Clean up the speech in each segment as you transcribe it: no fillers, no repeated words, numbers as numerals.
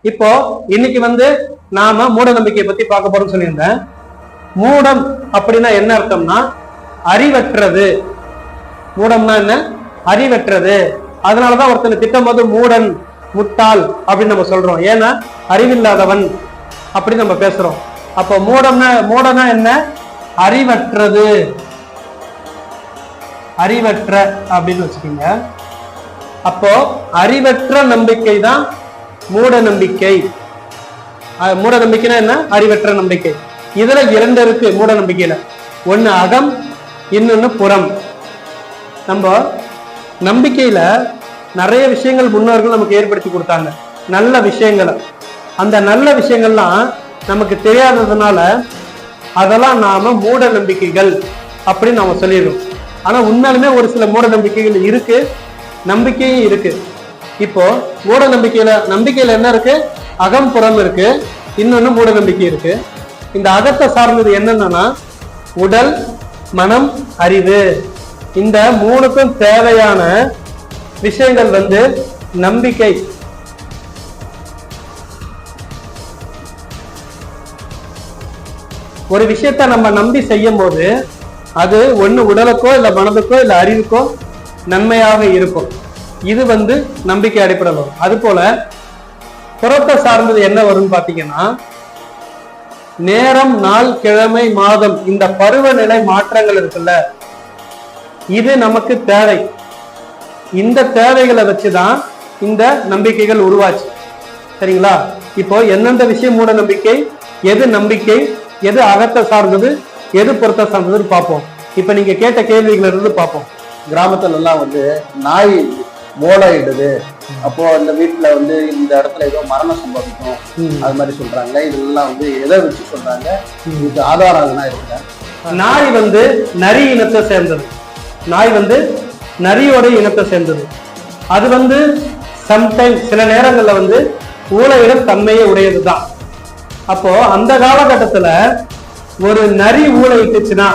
இப்போ இன்னைக்கு நாம மூட நம்பிக்கையை பத்தி பார்க்க போறோம்னு சொல்லியிருந்தேன். மூடம் அப்படின்னா என்ன அர்த்தம்னா அறிவற்றது. மூடம்னா என்ன? அறிவற்றது. அதனாலதான் ஒருத்தனை திட்டம் போது மூடன், முட்டாள் அப்படின்னு நம்ம சொல்றோம். ஏன்னா அறிவில்லாதவன் அப்படின்னு நம்ம பேசுறோம். அப்போ மூடனா என்ன? அறிவற்றது, அறிவற்ற அப்படின்னு வச்சுக்கோங்க. அப்போ அறிவற்ற நம்பிக்கை தான் மூட நம்பிக்கை. மூட நம்பிக்கைனா என்ன? அறிவற்ற நம்பிக்கை. இதுல இரண்டு இருக்கு மூட நம்பிக்கையில. ஒண்ணு அகம், இன்னொன்னு புறம். நம்ம நம்பிக்கையில நிறைய விஷயங்கள் முன்னோர்கள் நமக்கு ஏற்படுத்தி கொடுத்தாங்க, நல்ல விஷயங்களை. அந்த நல்ல விஷயங்கள்லாம் நமக்கு தெரியாததுனால அதெல்லாம் நாம மூட நம்பிக்கைகள் அப்படின்னு நாம சொல்லிடுறோம். ஆனா உண்மையிலுமே ஒரு சில மூட நம்பிக்கைகள் இருக்கு, நம்பிக்கையும் இருக்கு. இப்போ மூட நம்பிக்கையில என்ன இருக்கு? அகம், புறம் இருக்கு, இன்னொன்னு மூட நம்பிக்கை இருக்கு. இந்த அகத்தை சார்ந்தது என்னன்னா உடல், மனம், அறிவு. இந்த மூணுக்கும் தேவையான விஷயங்கள் நம்பிக்கை. ஒரு விஷயத்த நம்ம நம்பி செய்யும் போது அது ஒண்ணு உடலுக்கோ இல்ல மனதுக்கோ இல்ல அறிவுக்கோ நன்மையாக இருக்கும். இது நம்பிக்கை அடிப்படையில் வரும். அது போல புறத்தை சார்ந்தது என்ன வரும்னு பாத்தீங்கன்னா நேரம், நாள், கிழமை, மாதம், இந்த பருவநிலை மாற்றங்கள் இருக்குல்ல, இது நமக்கு தேவை. இந்த தேவைகளை வச்சுதான் இந்த நம்பிக்கைகள் உருவாச்சு. சரிங்களா? இப்போ எந்தெந்த விஷயம் மூட நம்பிக்கை, எது நம்பிக்கை, எது அகத்தை சார்ந்தது, எது புறத்தை சார்ந்ததுன்னு பார்ப்போம். இப்ப நீங்க கேட்ட கேள்விகள் இருந்து பார்ப்போம். கிராமத்துல எல்லாம் நாய் மோளையிடுது, அப்போ அந்த வீட்டுல இந்த இடத்துல ஏதோ மரணம் சம்பவிக்கும், அது மாதிரி சொல்றாங்க. இதெல்லாம் எதை வச்சு சொல்றாங்க? இதுக்கு ஆதாரம் எதுனா இருக்குங்க? நாய் நரி இனத்தை சேர்ந்தது. நாய் நரியோட இனத்தை சேர்ந்தது. அது சம்டைம் சில நேரங்கள்ல ஊளையிடும் தன்மையை உடையதுதான். அப்போ அந்த காலகட்டத்துல ஒரு நரி ஊளையிட்டுச்சுன்னா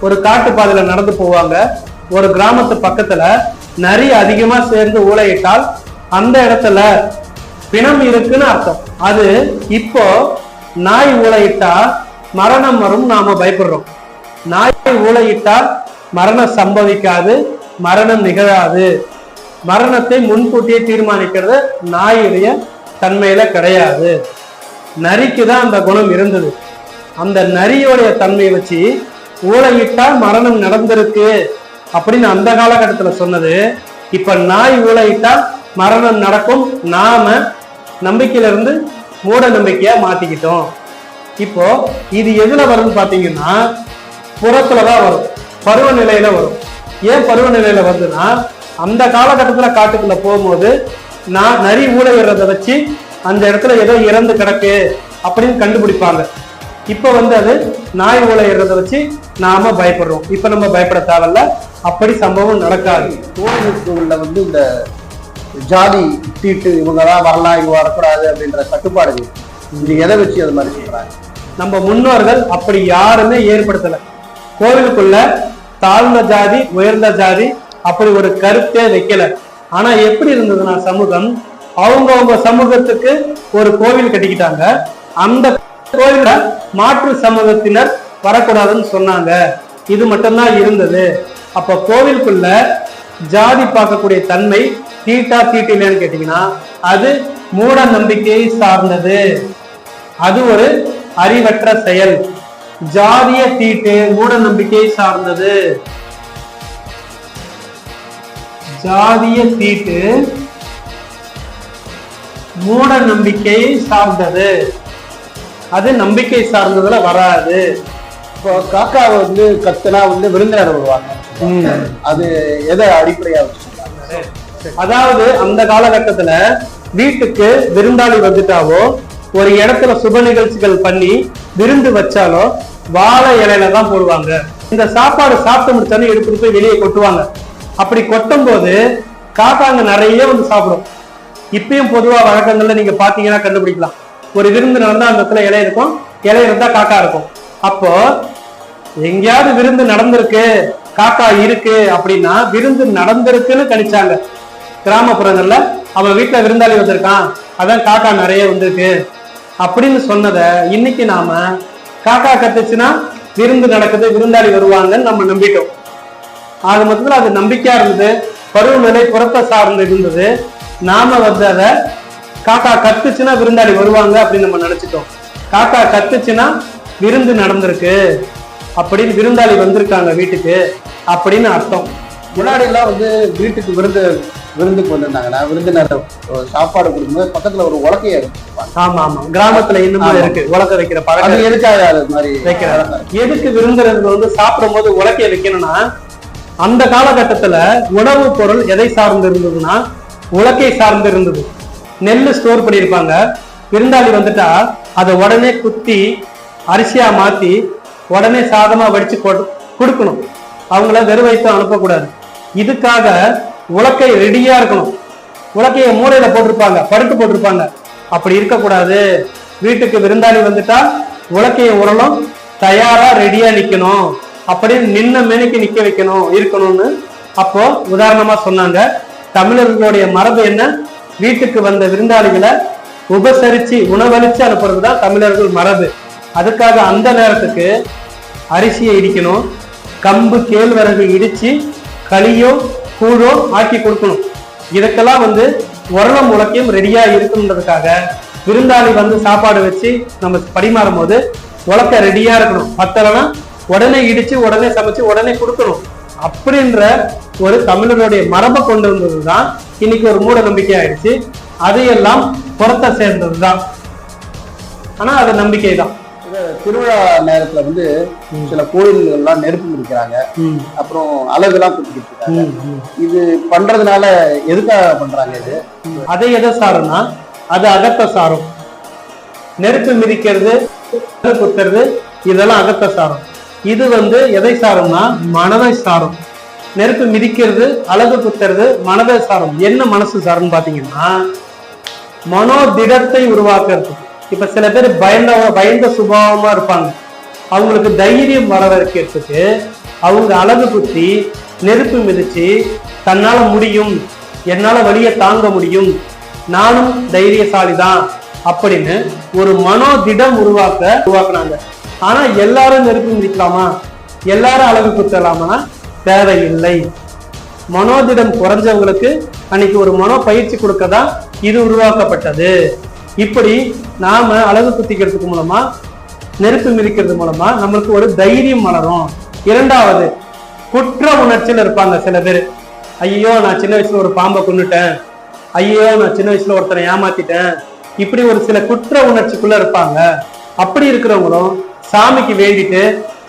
ஒரு காட்டு பாதையில நடந்து போவாங்க. ஒரு கிராமத்து பக்கத்துல நரி அதிகமா சேர்ந்து ஊளையிட்டால் அந்த இடத்துல பிணம் இருக்குன்னு அர்த்தம். அது இப்போ நாய் ஊளையிட்டா மரணம் வரும், நாம பயப்படுறோம். நாய் ஊளையிட்டா மரணம் சம்பவிக்காது, மரணம் நிகழாது. மரணத்தை முன்கூட்டியே தீர்மானிக்கிறது நாயுடைய தன்மையில கிடையாது. நரிக்கு தான் அந்த குணம் இருந்தது. அந்த நரியோடைய தன்மையை வச்சு ஊளையிட்டா மரணம் நடந்திருக்கு அப்படின்னு அந்த காலகட்டத்துல சொன்னது. இப்ப நாய் ஊளையிட்டா மரணம் நடக்கும், நாம நம்பிக்கையில இருந்து மூட நம்பிக்கையா மாத்திக்கிட்டோம். இப்போ இது எதுல வரும்னு பாத்தீங்கன்னா புறத்துலதான் வரும், பருவநிலையில வரும். ஏன் பருவநிலையில வருதுன்னா அந்த காலகட்டத்துல காட்டுக்குள்ள போகும்போது நரி ஊளையிடுறத வச்சு அந்த இடத்துல ஏதோ இறந்து கிடக்கு அப்படின்னு கண்டுபிடிப்பாங்க. இப்ப அது நாய் ஊளையிடுறத வச்சு நாம பயப்படுறோம். இப்ப நம்ம பயப்பட தேவையில்ல, அப்படி சம்பவம் நடக்காது. கோவிலுக்கு உள்ள இந்த ஜாதி தீட்டு இவங்கதான் வரலாம், இவங்க வரக்கூடாது அப்படின்ற கட்டுப்பாடுகள் இது எதை வச்சு அது மாதிரி சொல்றாங்க? நம்ம முன்னோர்கள் அப்படி யாருமே ஏற்படுத்தல. கோவிலுக்குள்ள தாழ்ந்த ஜாதி, உயர்ந்த ஜாதி அப்படி ஒரு கருத்தே வைக்கல. ஆனா எப்படி இருந்ததுன்னா சமூகம் அவங்க சமூகத்துக்கு ஒரு கோவில் கட்டிக்கிட்டாங்க. அந்த கோவில மாற்று சமூகத்தினர் வரக்கூடாதுன்னு சொன்னாங்க. இது மட்டும்தான் இருந்தது. அப்ப கோவிலுக்குள்ள ஜாதி பார்க்கக்கூடிய தன்மை தீட்டா தீட்டிலன்னு கேட்டீங்கன்னா அது மூட நம்பிக்கையை சார்ந்தது. அது ஒரு அறிவற்ற செயல். ஜாதிய தீட்டு மூட நம்பிக்கையை சார்ந்தது. ஜாதிய தீட்டு மூட நம்பிக்கையை சார்ந்தது. அது நம்பிக்கை சார்ந்ததுல வராது. இப்போ காக்கா கத்துனா விருந்தினர் வருவாங்க, அது எதை அடிப்படையா வச்சு சொல்றாங்க? அதாவது அந்த காலகட்டத்துல வீட்டுக்கு விருந்தாளி வந்துட்டாவோ, ஒரு இடத்துல சுப நிகழ்ச்சிகள் பண்ணி விருந்து வச்சாலோ வாழை இலையில தான் போடுவாங்க. இந்த சாப்பாடு சாப்பிட்டு முடிச்சாலும் எடுத்துட்டு போய் வெளியே கொட்டுவாங்க. அப்படி கொட்டும் போது காக்காங்க நிறைய சாப்பிடும். இப்பயும் பொதுவா வழக்கங்கள்ல நீங்க பாத்தீங்கன்னா கண்டுபிடிக்கலாம். ஒரு விருந்து நடந்தா அந்த இடத்துல இலை இருக்கும், இலை இருந்தா காக்கா இருக்கும். அப்போ எங்கேயாவது விருந்து நடந்திருக்கு, காக்கா இருக்கு அப்படின்னா விருந்து நடந்திருக்குன்னு கணிச்சாங்க. கிராமப்புறங்கள்ல அவன் வீட்டுல விருந்தாளி வந்திருக்கான், அதான் காக்கா நிறைய வந்திருக்கு அப்படின்னு சொன்னதை இன்னைக்கு நாம காக்கா கத்துச்சுன்னா விருந்து நடக்குது, விருந்தாளி வருவாங்கன்னு நம்ம நம்பிட்டோம். ஆக மொத்தத்துல அது நம்பிக்கையா இருந்தது, பருவநிலை புறத்தை சார்ந்து இருந்தது. நாம வந்து அதை காக்கா கத்துச்சுன்னா விருந்தாளி வருவாங்க அப்படின்னு நம்ம நினைச்சிட்டோம். காக்கா கத்துச்சுன்னா விருந்து நடந்திருக்கு அப்படின்னு, விருந்தாளி வந்திருக்காங்க வீட்டுக்கு அப்படின்னு அர்த்தம். முன்னாடி எல்லாம் வந்து வீட்டுக்கு விருந்துக்கு வந்திருந்தாங்கன்னா விருந்தினர் சாப்பாடு கொடுக்கும்போது பக்கத்துல ஒரு உலக்கையை வச்சிருப்பாங்க. ஆமா ஆமா, கிராமத்துல இன்னும் இருக்கு உலக்க வைக்கிற பழக்கம். அது எதுக்காக அது மாதிரி வைக்கிறாங்க? எதுக்கு விருந்தினர்கள் வந்து சாப்பிடும் போது உலக்கைய வைக்கணும்னா, அந்த காலகட்டத்துல உணவு பொருள் எதை சார்ந்து இருந்ததுன்னா உலக்கை சார்ந்து இருந்தது. நெல் ஸ்டோர் பண்ணியிருப்பாங்க, விருந்தாளி வந்துட்டா அதை உடனே குத்தி அரிசியா மாத்தி உடனே சாதமா வடிச்சு கொடுக்கணும். அவங்கள வெறும் வயிற்று அனுப்பக்கூடாது. இதுக்காக உலக்கை ரெடியா இருக்கணும். உலக்கைய மூளையில போட்டிருப்பாங்க, படுத்து போட்டிருப்பாங்க. அப்படி இருக்கக்கூடாது. வீட்டுக்கு விருந்தாளி வந்துட்டா உலக்கைய உரலும் தயாரா ரெடியா நிக்கணும், அப்படின்னு நின்ன மேனிக்கு நிக்க வைக்கணும் இருக்கணும்னு அப்போ உதாரணமா சொன்னாங்க. தமிழர்களுடைய மரபு என்ன? வீட்டுக்கு வந்த விருந்தாளிகளை உபசரிச்சு உணவளிச்சு அனுப்புறதுதான் தமிழர்கள் மரபு. அதுக்காக அந்த நேரத்துக்கு அரிசியை இடிக்கணும், கம்பு கேழ்வரகு இடிச்சு களியோ கூழோ ஆக்கி கொடுக்கணும். இதுக்கெல்லாம் வந்து உரளம் உலக்கையும் ரெடியா இருக்குன்றதுக்காக விருந்தாளி வந்து சாப்பாடு வச்சு நம்ம பரிமாறும் போது உலக்க ரெடியா இருக்கணும். பத்தலைன்னா உடனே இடிச்சு உடனே சமைச்சு உடனே கொடுக்கணும். அப்படின்ற ஒரு தமிழருடைய மரபை கொண்டு வந்ததுதான் இன்னைக்கு ஒரு மூட நம்பிக்கை ஆயிடுச்சு. அதையெல்லாம் புறத்தை சேர்ந்ததுதான். ஆனா அது நம்பிக்கை தான். திருவிழா நேரத்துல வந்து சில கோயில்கள் எல்லாம் நெருப்பு மிதிக்கிறாங்க, அப்புறம் அழகுலாம் குத்திக்கிட்டு இருக்காங்க. இது பண்றதுனால எதுக்காக பண்றாங்க? இது அதை எதை சாரும்னா அது அகத்தை சாரும். நெருப்பு மிதிக்கிறது, குத்துறது இதெல்லாம் அகத்தை சாரும். இது வந்து எதை சாரும்னா மனதை சாரும். நெருப்பு மிதிக்கிறது, அழகு குத்துறது மனதை சாரும். என்ன மனசு சாருன்னு பாத்தீங்கன்னா மனோதிடத்தை உருவாக்குறது. இப்ப சில பேர் பயந்த சுபாவமா இருப்பாங்க. அவங்களுக்கு தைரியம் வரவேற்கிறதுக்கு அவங்க அழகு குத்தி நெருப்பு மிதிச்சு தன்னால முடியும், என்னால வலிய தாங்க முடியும், நானும் தைரியசாலிதான் அப்படின்னு ஒரு மனோதிடம் உருவாக்குனாங்க. ஆனா எல்லாரும் நெருப்பு மிதிக்கலாமா, எல்லாரும் அழகு குத்தலாமா? தேவையில்லை. மனோதிடம் குறைஞ்சவங்களுக்கு அன்னைக்கு ஒரு மனோ பயிற்சி கொடுக்கதான் இது உருவாக்கப்பட்டது. இப்படி நாம அழகு குத்திக்கிறதுக்கு மூலமா, நெருப்பு மிதிக்கிறது மூலமா நம்மளுக்கு ஒரு தைரியம் வளரும். இரண்டாவது, குற்ற உணர்ச்சியில் இருப்பாங்க சில பேர். ஐயோ நான் சின்ன வயசுல ஒரு பாம்பை கொன்னுட்டேன், ஐயோ நான் சின்ன வயசுல ஒருத்தனை ஏமாத்திட்டேன், இப்படி ஒரு சில குற்ற உணர்ச்சிக்குள்ள இருப்பாங்க. அப்படி இருக்கிறவங்களும் சாமிக்கு வேண்டிட்டு,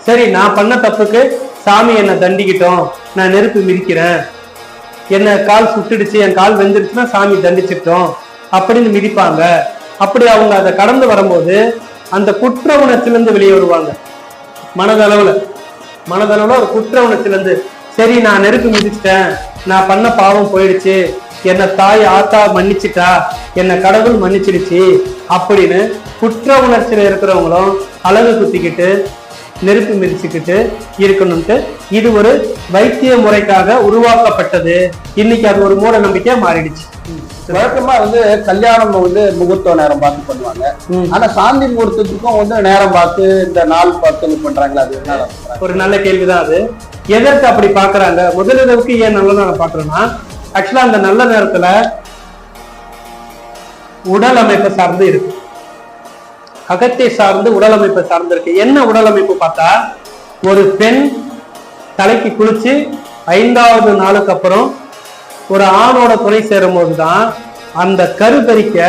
சரி நான் பண்ண தப்புக்கு சாமி என்னை தண்டிக்கிட்டோம், நான் நெருப்பு மிதிக்கிறேன், என்ன கால் சுட்டுடுச்சு, என் கால் வெந்துடுச்சுன்னா சாமி தண்டிச்சிட்டோம் அப்படின்னு மிதிப்பாங்க. அப்படி அவங்க அதை கடந்து வரும்போது அந்த குற்ற உணர்ச்சியிலிருந்து வெளியே வருவாங்க. மனதளவுல ஒரு குற்ற உணர்ச்சியிலிருந்து, சரி நான் நெருப்பு மிதிச்சிட்டேன், நான் பண்ண பாவம் போயிடுச்சு, என்ன தாய் ஆத்தா மன்னிச்சுட்டா, என்ன கடவுள் மன்னிச்சிடுச்சு அப்படின்னு குற்ற உணர்ச்சியில இருக்கிறவங்களும் அழகு குத்திக்கிட்டு நெருப்பு மிதிச்சுக்கிட்டு இருக்கணும்ட்டு இது ஒரு வைத்திய முறைக்காக உருவாக்கப்பட்டது. இன்னைக்கு அது ஒரு மூட நம்பிக்கையா மாறிடுச்சு. வழக்கமா வந்து கல்யாணம் வந்து முகூர்த்த நேரம் பார்த்து பண்ணுவாங்க. ஆனா சாந்தி முகூர்த்தத்துக்கும் வந்து நேரம் பார்த்து இந்த நாள் பார்த்து பண்றாங்களா? அது ஒரு நல்ல கேள்விதான். அது எதற்கு அப்படி பாக்குறாங்க? முதலிரவுக்கு ஏன் நல்ல நேரம் பாக்குறோம்னா, ஆக்சுவலா அந்த நல்ல நேரத்துல உடல் அமைப்பை சார்ந்து இருக்கு, அகத்தை சார்ந்து உடல் அமைப்பை சார்ந்து இருக்கு. என்ன உடல் அமைப்பு பார்த்தா, ஒரு பெண் தலைக்கு குளிச்சு 5வது நாளுக்கு அப்புறம் ஒரு ஆணோட துணை சேரும் போதுதான் அந்த கருத்தரிக்க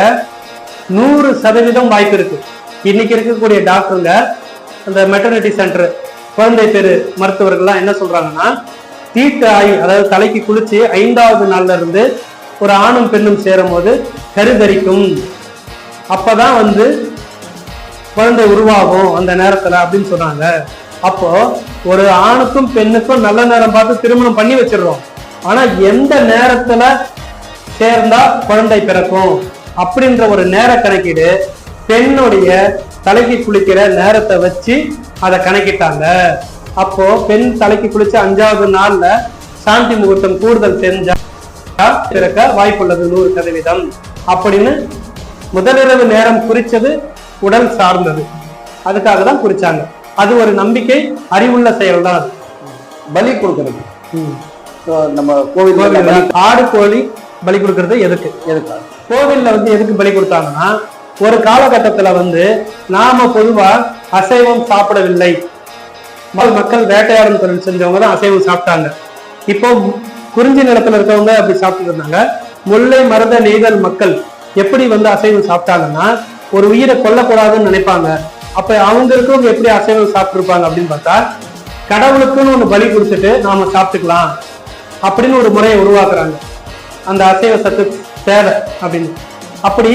100% வாய்ப்பு இருக்கு. இன்னைக்கு இருக்கக்கூடிய டாக்டருங்க, அந்த மெட்டர்னிட்டி சென்டர், குழந்தை பேரு மருத்துவர்கள்லாம் என்ன சொல்றாங்கன்னா, தீட்டு ஆகி அதாவது தலைக்கு குளிச்சு 5வது நாள்ல இருந்து ஒரு ஆணும் பெண்ணும் சேரும் போது கருதரிக்கும், அப்பதான் வந்து குழந்தை உருவாகும் அந்த நேரத்துல அப்படின்னு சொன்னாங்க. அப்போ ஒரு ஆணுக்கும் பெண்ணுக்கும் நல்ல நேரம் பார்த்து திருமணம் பண்ணி வச்சிடுறோம். ஆனா எந்த நேரத்துல சேர்ந்தா குழந்தை பிறக்கும் அப்படின்ற ஒரு நேர கணக்கீடு பெண்ணுடைய தலைக்கு குளிக்கிற நேரத்தை வச்சு அதை கணக்கிட்டாங்க. அப்போ பெண் தலைக்கு குளிச்சு 5வது நாள்ல சாந்தி முகூர்த்தம் கூடுதல் செஞ்சா பிறக்க வாய்ப்புள்ளது 100% அப்படின்னு முதலிரவு நேரம் குறிச்சது உடல் சார்ந்தது, அதுக்காக தான் குறிச்சாங்க. அது ஒரு நம்பிக்கை, அறிவுள்ள செயல் தான் அது. பலி கொடுக்கறது நம்ம கோவில் ஆடு கோழி பலி கொடுக்கறது எதுக்காக கோவில்ல வந்து எதுக்கு பலி கொடுத்தாங்கன்னா, ஒரு காலகட்டத்துல வந்து நாம பொதுவா அசைவம் சாப்பிடவில்லை, மக்கள் வேட்டையாடும் தொழில் செஞ்சவங்க தான் அசைவம் சாப்பிட்டாங்க. இப்போ குறிஞ்சி நிலத்துல இருக்கவங்க அப்படி சாப்பிட்டு இருந்தாங்க. முல்லை மருத நெய்தல் மக்கள் எப்படி வந்து அசைவம் சாப்பிட்டாங்கன்னா, ஒரு உயிரை கொல்லக்கூடாதுன்னு நினைப்பாங்க. அப்ப அவங்களுக்கும் எப்படி அசைவம் சாப்பிட்டுருப்பாங்க அப்படின்னு பார்த்தா, கடவுளுக்குன்னு ஒண்ணு பலி கொடுத்துட்டு நாம சாப்பிட்டுக்கலாம் அப்படின்னு ஒரு முறையை உருவாக்குறாங்க. அந்த அசைவ சத்து தேவை அப்படின்னு. அப்படி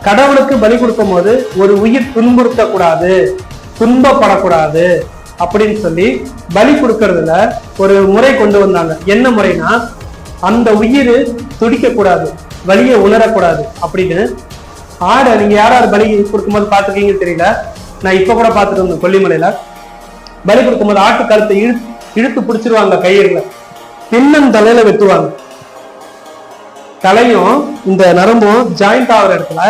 கடவுளுக்கு பலி கொடுக்கும் போது ஒரு உயிர் துன்புறுத்தக்கூடாது, துன்பப்படக்கூடாது அப்படின்னு சொல்லி பலி கொடுக்கறதுல ஒரு முறை கொண்டு வந்தாங்க. என்ன முறைனா, அந்த உயிர் துடிக்க கூடாது, வலியை உணரக்கூடாது அப்படின்னு. ஆடை நீங்க யாராவது பலி கொடுக்கும்போது பார்த்துருக்கீங்கன்னு தெரியல, நான் இப்ப கூட பார்த்துட்டு இருந்தேன் கொல்லிமலையில. பலி கொடுக்கும்போது ஆட்டு கழுத்தை இழுத்து பிடிச்சிருவாங்க கயிறுல, பின்னந்தலையில வெட்டுவாங்க. தலையும் இந்த நரம்பும் ஜாயிண்ட் ஆகிற இடத்துல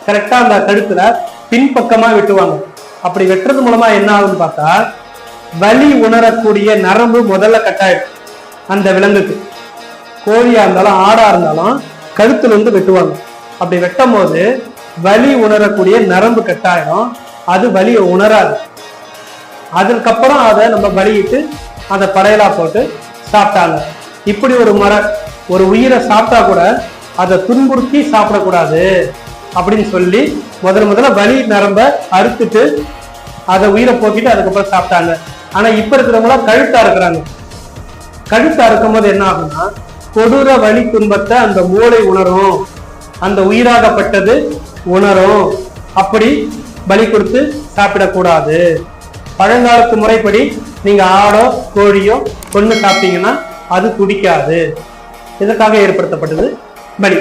கரெக்டா அந்த கழுத்துல பின்பக்கமா வெட்டுவாங்க. அப்படி வெட்டுறது மூலமா என்ன ஆகுன்னு பார்த்தா, வலி உணரக்கூடிய நரம்பு முதல்ல கட்டாயிடும் அந்த விலங்குக்கு. கோழியா இருந்தாலும் ஆடா இருந்தாலும் கழுத்துல இருந்து வெட்டுவாங்க. அப்படி வெட்டும் போது வலி உணரக்கூடிய நரம்பு கட்டாயிடும், அது வலியை உணராது. அதுக்கப்புறம் அதை நம்ம பலியிட்டு அதை படையலா போட்டு சாப்பிட்டாங்க. இப்படி ஒரு முறை, ஒரு உயிரை சாப்பிட்டா கூட அதை துன்புறுத்தி சாப்பிடக்கூடாது அப்படின்னு சொல்லி முதல்ல வலி நரம்ப அறுத்துட்டு அதை உயிரை போக்கிட்டு அதுக்கப்புறம் சாப்பிட்டாங்க. ஆனா இப்ப இருக்கிறவங்களா கழுத்தா இருக்கிறாங்க. கழுத்தா இருக்கும் போது என்ன ஆகும்னா, கொடூர வலி துன்பத்தை அந்த மூளை உணரும், அந்த உயிராகப்பட்டது உணரும். அப்படி பலி கொடுத்து சாப்பிடக்கூடாது. பழங்காலத்து முறைப்படி நீங்க ஆடோ கோழியோ கொண்டு சாப்பிட்டீங்கன்னா அது துடிக்காது. இதற்காக ஏற்படுத்தப்பட்டது பலி.